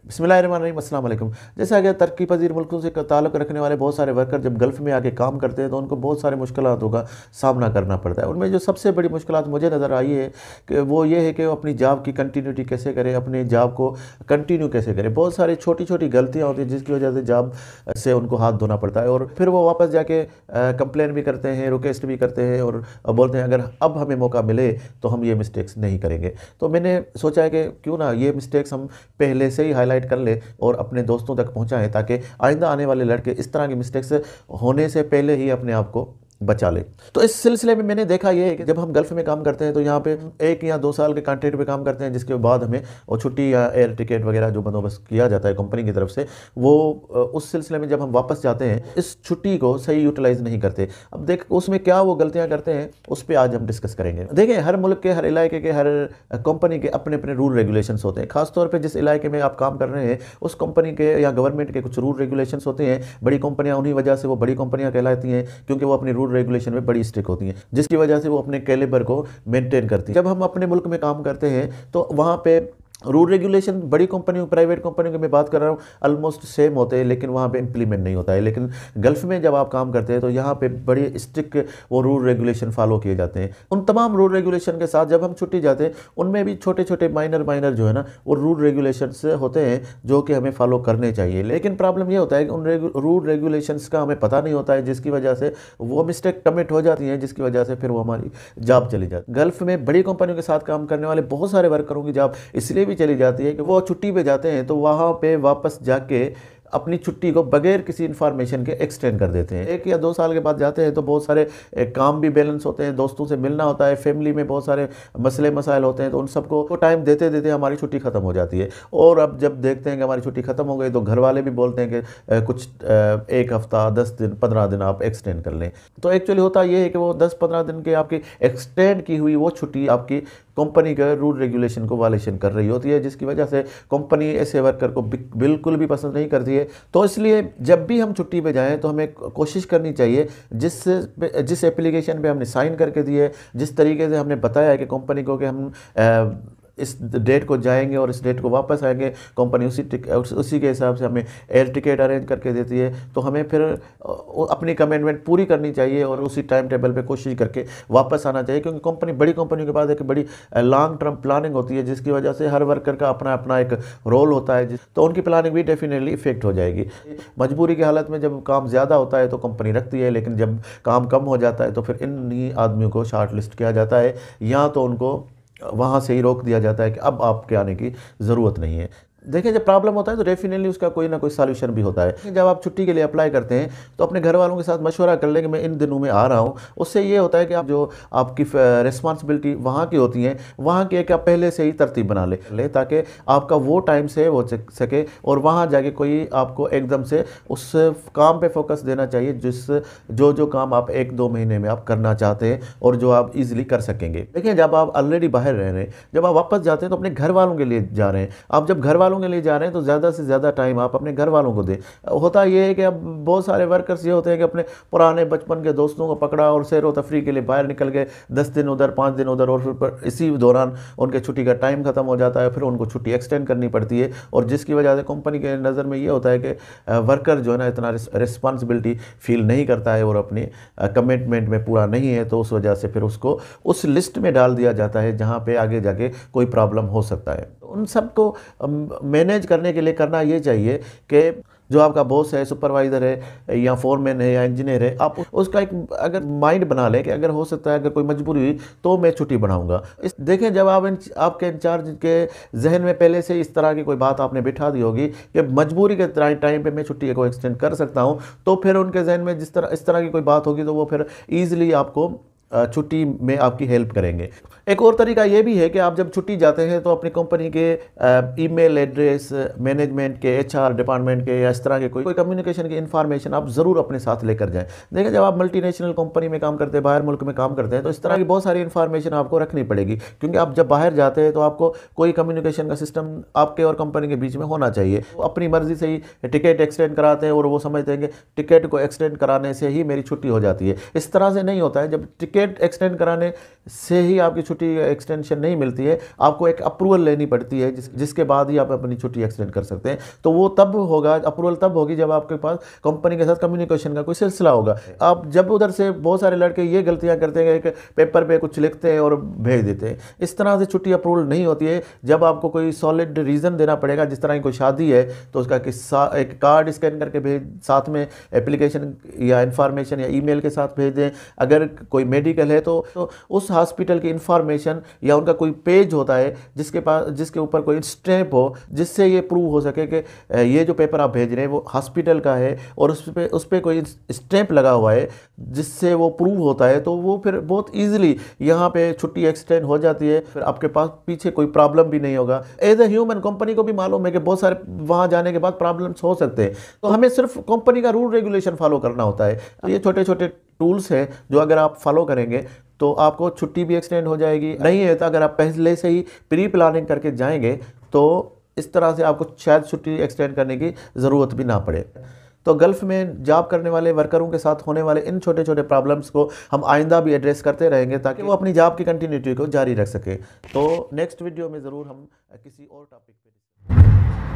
बिस्मिल्लाहिर्रहमानिर्रहीम, अस्सलाम वालेकुम। जैसा कि तरक्की पजीर मुल्कों से ताल्लुक़ रखने वाले बहुत सारे वर्कर जब गल्फ़ में आके काम करते हैं तो उनको बहुत सारे मुश्किलातों का सामना करना पड़ता है। उनमें जो सबसे बड़ी मुश्किलात मुझे नज़र आई है कि वो ये है कि वो अपनी जॉब की कंटिन्यूटी कैसे करें, अपनी जॉब को कंटिन्यू कैसे करें। बहुत सारी छोटी-छोटी गलतियाँ होती हैं जिसकी वजह से जॉब से उनको हाथ धोना पड़ता है और फिर वो वापस जाके कंप्लेन भी करते हैं, रिक्वेस्ट भी करते हैं और बोलते हैं अगर अब हमें मौका मिले तो हम ये मिस्टेक्स नहीं करेंगे। तो मैंने सोचा है कि क्यों ना ये मिस्टेक्स हम पहले से ही हाईलाइट कर लें और अपने दोस्तों तक पहुंचाएं ताकि आइंदा आने वाले लड़के इस तरह की मिस्टेक्स होने से पहले ही अपने आप को बचा ले। तो इस सिलसिले में मैंने देखा ये है कि जब हम गल्फ़ में काम करते हैं तो यहाँ पे 1 या 2 साल के कॉन्ट्रैक्ट पे काम करते हैं, जिसके बाद हमें वो छुट्टी या एयर टिकट वगैरह जो बंदोबस्त किया जाता है कंपनी की तरफ से, वो उस सिलसिले में जब हम वापस जाते हैं इस छुट्टी को सही यूटिलाइज़ नहीं करते। अब देख उसमें क्या वो गलतियाँ करते हैं उस पर आज हम डिस्कस करेंगे। देखिए, हर मुल्क के, हर इलाके के, हर कंपनी के अपने अपने रूल रेगुलेशंस होते हैं। खासतौर पर जिस इलाके में आप काम कर रहे हैं उस कंपनी के या गवर्नमेंट के कुछ रूल रेगुलेशंस होते हैं। बड़ी कंपनियां उन्हीं वजह से वो बड़ी कंपनियां कहलाती हैं क्योंकि वो अपनी रूल रेगुलेशन में बड़ी स्ट्रिक्ट होती हैं, जिसकी वजह से वो अपने कैलिबर को मेंटेन करती है। जब हम अपने मुल्क में काम करते हैं तो वहाँ पे रूल रेगुलेशन बड़ी कंपनियों, प्राइवेट कंपनियों की मैं बात कर रहा हूँ, ऑलमोस्ट सेम होते हैं, लेकिन वहाँ पे इम्प्लीमेंट नहीं होता है। लेकिन गल्फ़ में जब आप काम करते हैं तो यहाँ पे बड़ी स्ट्रिक्ट वो रूल रेगुलेशन फॉलो किए जाते हैं। उन तमाम रूल रेगुलेशन के साथ जब हम छुट्टी जाते हैं उनमें भी छोटे छोटे माइनर जो है ना वो रूल रेगुलेशंस होते हैं जो कि हमें फॉलो करने चाहिए। लेकिन प्रॉब्लम ये होता है कि उन रूल रेगुलेशंस का हमें पता नहीं होता है, जिसकी वजह से वो मिस्टेक कमिट हो जाती हैं, जिसकी वजह से फिर वो हमारी जॉब चली जाती है। गल्फ़ में बड़ी कंपनियों के साथ काम करने वाले बहुत सारे वर्करों की जॉब इसलिए भी चली जाती है कि वो छुट्टी पे जाते हैं तो वहाँ पे वापस जाके अपनी छुट्टी को बगैर किसी इन्फॉर्मेशन के एक्सटेंड कर देते हैं। 1 या 2 साल के बाद जाते हैं तो बहुत सारे काम भी बैलेंस होते हैं, दोस्तों से मिलना होता है, फैमिली में बहुत सारे मसले मसाइल होते हैं, तो उन सबको टाइम देते देते हमारी छुट्टी ख़त्म हो जाती है। और अब जब देखते हैं कि हमारी छुट्टी ख़त्म हो गई तो घर वाले भी बोलते हैं कि कुछ 1 हफ़्ता, 10 दिन, 15 दिन आप एक्सटेंड कर लें। तो एक्चुअली होता ये है कि वो 10-15 दिन के आपकी एक्सटेंड की हुई वो छुट्टी आपकी कंपनी का रूल रेगुलेशन को वायलेशन कर रही होती है, जिसकी वजह से कंपनी ऐसे वर्कर को बिल्कुल भी पसंद नहीं करती है। तो इसलिए जब भी हम छुट्टी पे जाएं तो हमें कोशिश करनी चाहिए जिस एप्लीकेशन पे हमने साइन करके दिए, जिस तरीके से हमने बताया है कि कंपनी को कि हम इस डेट को जाएंगे और इस डेट को वापस आएंगे, कंपनी उसी के हिसाब से हमें एयर टिकट अरेंज करके देती है। तो हमें फिर अपनी कमिटमेंट पूरी करनी चाहिए और उसी टाइम टेबल पे कोशिश करके वापस आना चाहिए, क्योंकि बड़ी कंपनियों के पास एक बड़ी लॉन्ग टर्म प्लानिंग होती है, जिसकी वजह से हर वर्कर का अपना अपना एक रोल होता है, तो उनकी प्लानिंग भी डेफिनेटली इफेक्ट हो जाएगी। मजबूरी की हालत में जब काम ज़्यादा होता है तो कंपनी रखती है, लेकिन जब काम कम हो जाता है तो फिर इन्हीं आदमियों को शॉर्ट लिस्ट किया जाता है, या तो उनको वहाँ से ही रोक दिया जाता है कि अब आपके आने की ज़रूरत नहीं है। देखिए, जब प्रॉब्लम होता है तो डेफिनेटली उसका कोई ना कोई सॉल्यूशन भी होता है। जब आप छुट्टी के लिए अप्लाई करते हैं तो अपने घर वालों के साथ मशवरा कर लें कि मैं इन दिनों में आ रहा हूँ। उससे ये होता है कि आप जो आपकी रिस्पॉन्सिबिलिटी वहाँ की होती हैं, वहाँ की एक आप पहले से ही तरतीब बना ले ताकि आपका वो टाइम से हो सके और वहाँ जाके कोई आपको एकदम से उस काम पे फोकस देना चाहिए जो काम आप 1-2 महीने में आप करना चाहते हैं और जो आप ईजिली कर सकेंगे। देखिए, जब आप ऑलरेडी बाहर रह रहे हैं, जब आप वापस जाते हैं तो अपने घर वालों के लिए जा रहे हैं। आप जब घर के लिए जा रहे हैं तो ज़्यादा से ज़्यादा टाइम आप अपने घर वालों को दें। होता ये है कि अब बहुत सारे वर्कर्स ये होते हैं कि अपने पुराने बचपन के दोस्तों को पकड़ा और सैर व तफरी के लिए बाहर निकल गए, 10 दिन उधर, 5 दिन उधर, और फिर इसी दौरान उनके छुट्टी का टाइम ख़त्म हो जाता है, फिर उनको छुट्टी एक्सटेंड करनी पड़ती है। और जिसकी वजह से कंपनी के नज़र में ये होता है कि वर्कर जो है ना इतना रिस्पॉन्सिबिलिटी फील नहीं करता है और अपनी कमिटमेंट में पूरा नहीं है, तो उस वजह से फिर उसको उस लिस्ट में डाल दिया जाता है जहाँ पर आगे जाके कोई प्रॉब्लम हो सकता है। उन सबको मैनेज करने के लिए करना ये चाहिए कि जो आपका बॉस है, सुपरवाइज़र है या फोरमैन है या इंजीनियर है, आप उसका एक अगर माइंड बना लें कि अगर हो सकता है, अगर कोई मजबूरी हुई तो मैं छुट्टी बढ़ाऊंगा। देखें, जब आपके इंचार्ज के जहन में पहले से इस तरह की कोई बात आपने बिठा दी होगी कि मजबूरी के टाइम पे मैं छुट्टी को एक्सटेंड कर सकता हूँ, तो फिर उनके जहन में इस तरह की कोई बात होगी तो वो फिर ईजिली आपको छुट्टी में आपकी हेल्प करेंगे। एक और तरीका ये भी है कि आप जब छुट्टी जाते हैं तो अपनी कंपनी के ईमेल एड्रेस, मैनेजमेंट के, एचआर डिपार्टमेंट के या इस तरह के कोई कम्युनिकेशन की इन्फॉर्मेशन आप ज़रूर अपने साथ लेकर जाएं। देखिए, जब आप मल्टीनेशनल कंपनी में काम करते हैं, बाहर मुल्क में काम करते हैं, तो इस तरह की बहुत सारी इन्फॉर्मेशन आपको रखनी पड़ेगी, क्योंकि आप जब बाहर जाते हैं तो आपको कोई कम्युनिकेशन का सिस्टम आपके और कंपनी के बीच में होना चाहिए। वो अपनी मर्जी से ही टिकट एक्सटेंड कराते हैं और वो समझते हैं कि टिकट को एक्सटेंड कराने से ही मेरी छुट्टी हो जाती है। इस तरह से नहीं होता है। जब टिकट एक्सटेंड कराने से ही आपकी छुट्टी एक्सटेंशन नहीं मिलती है, आपको एक अप्रूवल लेनी पड़ती है जिसके बाद ही आप अपनी छुट्टी एक्सटेंड कर सकते हैं। तो वो तब होगा, अप्रूवल तब होगी जब आपके पास कंपनी के साथ कम्युनिकेशन का कोई सिलसिला होगा। आप जब उधर से बहुत सारे लड़के ये गलतियां करते हैं कि पेपर पे कुछ लिखते हैं और भेज देते हैं, इस तरह से छुट्टी अप्रूवल नहीं होती है। जब आपको कोई सॉलिड रीज़न देना पड़ेगा, जिस तरह की कोई शादी है तो उसका किस्सा एक कार्ड स्कैन करके भेज, साथ में एप्लीकेशन या इंफॉर्मेशन या ईमेल के साथ भेज दें। अगर कोई मेडिकल है तो उस हॉस्पिटल की इंफॉर्मेशन या उनका कोई पेज होता है जिसके ऊपर कोई स्टैंप हो, जिससे ये प्रूव हो सके कि ये जो पेपर आप भेज रहे हैं वो हॉस्पिटल का है और उस पर कोई स्टैंप लगा हुआ है, जिससे वो प्रूव होता है। तो वो फिर बहुत ईजिली यहाँ पे छुट्टी एक्सटेंड हो जाती है, फिर आपके पास पीछे कोई प्रॉब्लम भी नहीं होगा। एज ए ह्यूमन कंपनी को भी मालूम है कि बहुत सारे वहाँ जाने के बाद प्रॉब्लम्स हो सकते हैं, तो हमें सिर्फ कंपनी का रूल रेगुलेशन फॉलो करना होता है। तो ये छोटे छोटे टूल्स हैं जो अगर आप फॉलो करेंगे तो आपको छुट्टी भी एक्सटेंड हो जाएगी। नहीं है तो अगर आप पहले से ही प्री प्लानिंग करके जाएंगे तो इस तरह से आपको शायद छुट्टी एक्सटेंड करने की ज़रूरत भी ना पड़े। तो गल्फ़ में जॉब करने वाले वर्करों के साथ होने वाले इन छोटे छोटे प्रॉब्लम्स को हम आइंदा भी एड्रेस करते रहेंगे ताकि वो अपनी जॉब की कंटिन्यूटी को जारी रख सके। तो नेक्स्ट वीडियो में ज़रूर हम किसी और टॉपिक पे